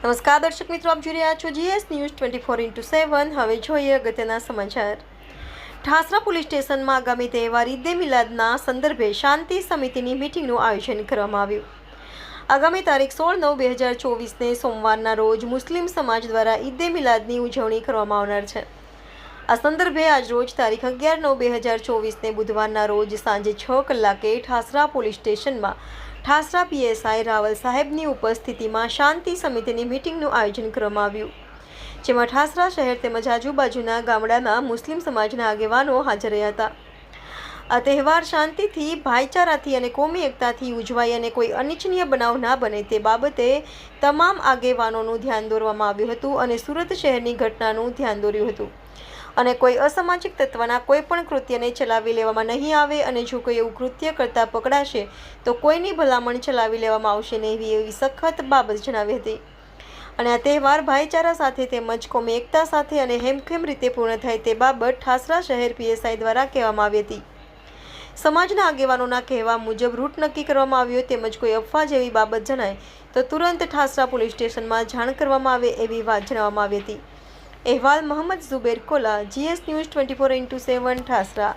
નમસ્કાર દર્શક મિત્રો, આપ જોઈ રહ્યા છો GS ન્યૂઝ 24x7। હવે જોઈએ અગત્યના સમાચાર। ઠાસરા પોલીસ સ્ટેશનમાં આગામી તહેવાર ઈદે મિલાદના સંદર્ભે શાંતિ સમિતિની મીટિંગનું આયોજન કરવામાં આવ્યું। આગામી તારીખ 16/9/2024ને સોમવારના રોજ મુસ્લિમ સમાજ દ્વારા ઈદે મિલાદની ઉજવણી કરવામાં આવનાર છે। આ સંદર્ભે આજરોજ તારીખ 11/9/2024ને બુધવારના રોજ સાંજે 6 કલાકે ઠાસરા પોલીસ સ્ટેશનમાં ઠાસરા PSI રાવલ સાહેબની ઉપસ્થિતિમાં શાંતિ સમિતિની મીટિંગનું આયોજન કરવામાં આવ્યું, જેમાં ઠાસરા શહેર તેમજ આજુબાજુના ગામડાના મુસ્લિમ સમાજના આગેવાનો હાજર રહ્યા હતા। આ તહેવાર શાંતિથી, ભાઈચારાથી અને કોમી એકતાથી ઉજવાય અને કોઈ અનિચ્છનીય બનાવ ના બને તે બાબતે તમામ આગેવાનોનું ધ્યાન દોરવામાં આવ્યું હતું અને સુરત શહેરની ઘટનાનું ધ્યાન દોર્યું હતું અને કોઈ અસામાજિક તત્વના કોઈ પણ કૃત્યને ચલાવી લેવામાં નહીં આવે અને જો કોઈ એવું કૃત્ય કરતા પકડાશે તો કોઈની ભલામણ ચલાવી લેવામાં આવશે નહીં એવી સખત બાબત જણાવી હતી અને આ તહેવાર ભાઈચારા સાથે તેમજ કોમી એકતા સાથે અને હેમખેમ રીતે પૂર્ણ થાય તે બાબત ઠાસરા શહેર PSI દ્વારા કહેવામાં આવી હતી। સમાજના આગેવાનોના કહેવા મુજબ રૂટ નક્કી કરવામાં આવ્યો તેમજ કોઈ અફવા જેવી બાબત જણાય તો તુરંત ઠાસરા પોલીસ સ્ટેશનમાં જાણ કરવામાં આવે એવી વાત જણાવવામાં આવી હતી। અહેવાલ Mohammad Zuber Kola, GS news 24x7 Thasra.